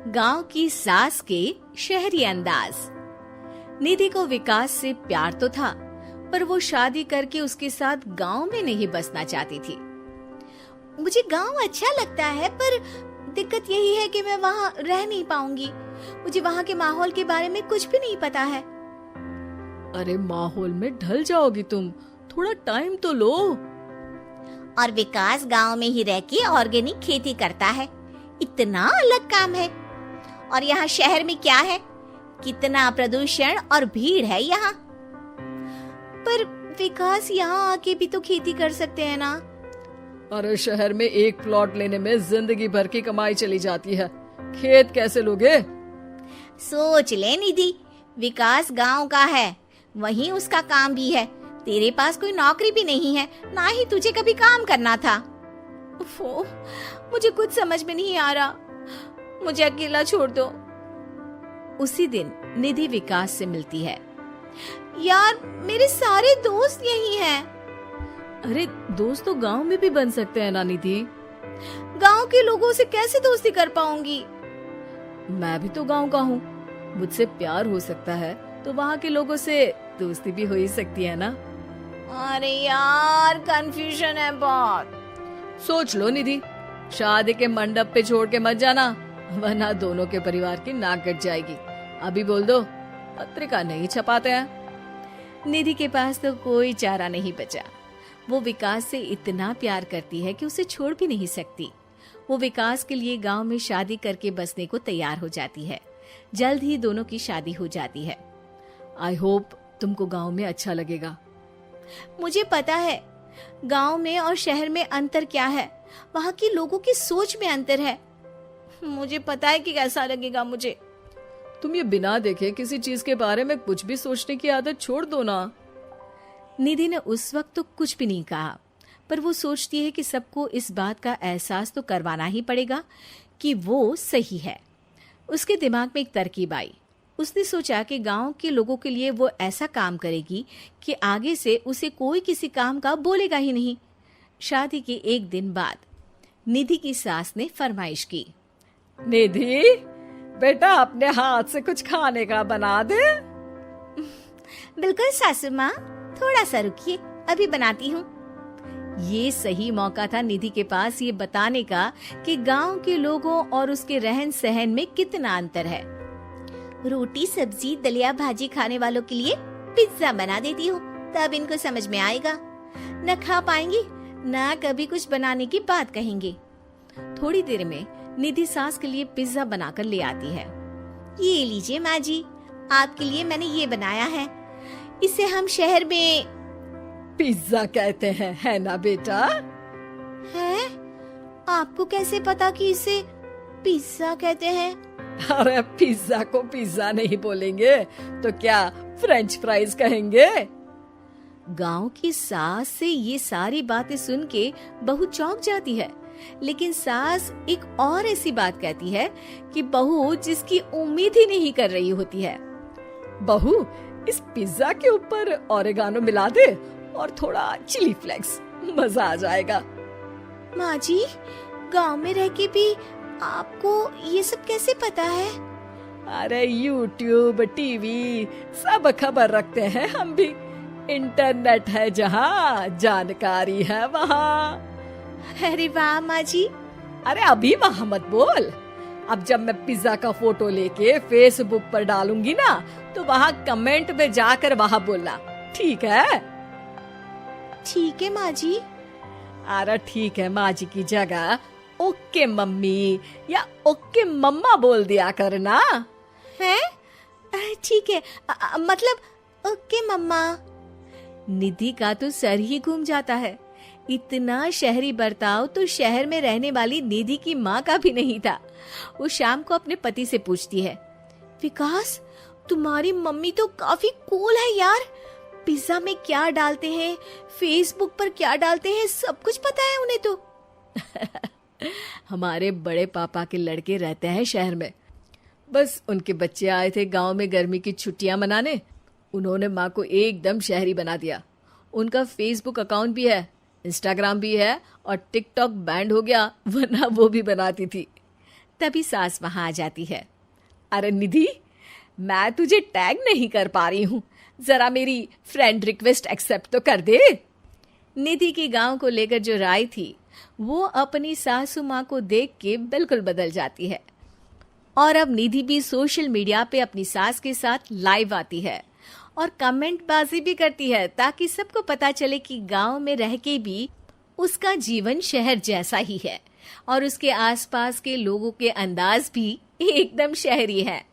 गांव की सास के शहरी अंदाज। निधि को विकास से प्यार तो था, पर वो शादी करके उसके साथ गांव में नहीं बसना चाहती थी। मुझे गांव अच्छा लगता है, पर दिक्कत यही है कि मैं वहाँ रह नहीं पाऊंगी। मुझे वहाँ के माहौल के बारे में कुछ भी नहीं पता है। अरे माहौल में ढल जाओगी तुम, थोड़ा टाइम तो लो। और विकास गांव में ही रह के ऑर्गेनिक खेती करता है, इतना अलग काम है। और यहाँ शहर में क्या है, कितना प्रदूषण और भीड़ है यहाँ। पर विकास यहाँ आके भी तो खेती कर सकते हैं ना। अरे शहर में एक प्लॉट लेने में जिंदगी भर की कमाई चली जाती है, खेत कैसे लोगे? सोच ले निधि, विकास गांव का है, वहीं उसका काम भी है। तेरे पास कोई नौकरी भी नहीं है, ना ही तुझे कभी काम करना था। उफ़ो, मुझे कुछ समझ में नहीं आ रहा, मुझे अकेला छोड़ दो। उसी दिन निधि विकास से मिलती है। यार, मेरे सारे दोस्त यही हैं। अरे दोस्त तो गांव में भी बन सकते हैं ना निधि। गांव के लोगों से कैसे दोस्ती कर पाऊंगी? मैं भी तो गांव का हूँ, मुझसे प्यार हो सकता है तो वहाँ के लोगों से दोस्ती भी हो ही सकती है ना। अरे यार, कंफ्यूजन है बहुत। सोच लो निधि, शादी के मंडप पे छोड़ के मत जाना, वरना दोनों के परिवार की नाक कट जाएगी। अभी बोल दो, पत्रिका नहीं छपाते हैं। निधि के पास तो कोई चारा नहीं बचा। वो विकास से इतना प्यार करती है कि उसे छोड़ भी नहीं सकती। वो विकास के लिए गांव में शादी करके बसने को तैयार हो जाती है। जल्द ही दोनों की शादी हो जाती है। आई होप तुमको गांव में अच्छा लगेगा। मुझे पता है गांव में और शहर में अंतर क्या है, वहाँ के लोगों की सोच में अंतर है। मुझे पता है कि कैसा लगेगा मुझे। तुम ये बिना देखे किसी चीज के बारे में कुछ भी सोचने की आदत छोड़ दो ना। निधि ने उस वक्त तो कुछ भी नहीं कहा, पर वो सोचती है कि सबको इस बात का एहसास तो करवाना ही पड़ेगा कि वो सही है। उसके दिमाग में एक तरकीब आई। उसने सोचा कि गांव के लोगों के लिए वो ऐसा काम करेगी कि आगे से उसे कोई किसी काम का बोलेगा ही नहीं। शादी के एक दिन बाद निधि की सास ने फरमाइश की। निधि बेटा, अपने हाथ से कुछ खाने का बना दे। बिल्कुल सासू माँ, थोड़ा सा रुकिए, अभी बनाती हूँ। ये सही मौका था निधि के पास ये बताने का कि गांव के लोगों और उसके रहन सहन में कितना अंतर है। रोटी सब्जी दलिया भाजी खाने वालों के लिए पिज्जा बना देती हूँ, तब इनको समझ में आएगा। न खा पाएंगी, न कभी कुछ बनाने की बात कहेंगे। थोड़ी देर में निधि सास के लिए पिज्जा बनाकर ले आती है। ये लीजिए माँ जी, आपके लिए मैंने ये बनाया है। इसे हम शहर में पिज्जा कहते हैं, है ना बेटा? है? आपको कैसे पता कि इसे पिज्जा कहते हैं? अरे पिज्जा को पिज्जा नहीं बोलेंगे तो क्या फ्रेंच फ्राइज कहेंगे? गांव की सास से ये सारी बातें सुन के बहू चौंक जाती है, लेकिन सास एक और ऐसी बात कहती है कि बहू जिसकी उम्मीद ही नहीं कर रही होती है। बहू, इस पिज्जा के ऊपर ओरेगानो मिला दे और थोड़ा चिली फ्लेक्स, मजा आ जाएगा। माँ जी, गांव में रह के भी आपको ये सब कैसे पता है? अरे यूट्यूब, टीवी सब खबर रखते हैं हम भी। इंटरनेट है जहाँ, जानकारी है वहाँ। अरे वाह माँ जी। अरे अभी वहाँ मत बोल, अब जब मैं पिज्जा का फोटो लेके फेसबुक पर डालूंगी ना, तो वहाँ कमेंट में जाकर वहाँ बोलना, ठीक है? ठीक है माँ जी। अरे ठीक है माँ जी की जगह ओके मम्मी या ओके मम्मा बोल दिया करना। है? ठीक है, मतलब ओके मम्मा। निधि का तो सर ही घूम जाता है। इतना शहरी बर्ताव तो शहर में रहने वाली निधि की माँ का भी नहीं था। वो शाम को अपने पति से पूछती है, विकास, तुम्हारी मम्मी तो काफी कूल है यार। पिज्जा में क्या डालते हैं, फेसबुक पर क्या डालते हैं, सब कुछ पता है उन्हें तो। हमारे बड़े पापा के लड़के रहते हैं शहर में, बस उनके बच्चे आए थे गांव में गर्मी की छुट्टियां मनाने। उन्होंने माँ को एकदम शहरी बना दिया। उनका फेसबुक अकाउंट भी है, इंस्टाग्राम भी है और टिकटॉक बैंड हो गया, वरना वो भी बनाती थी। तभी सास वहां आ जाती है। अरे निधि, मैं तुझे टैग नहीं कर पा रही हूँ, जरा मेरी फ्रेंड रिक्वेस्ट एक्सेप्ट तो कर दे। निधि की गांव को लेकर जो राय थी वो अपनी सासू माँ को देख के बिल्कुल बदल जाती है। और अब निधि भी सोशल मीडिया पे अपनी सास के साथ लाइव आती है और कमेंट बाजी भी करती है, ताकि सबको पता चले कि गांव में रह के भी उसका जीवन शहर जैसा ही है और उसके आसपास के लोगों के अंदाज भी एकदम शहरी है।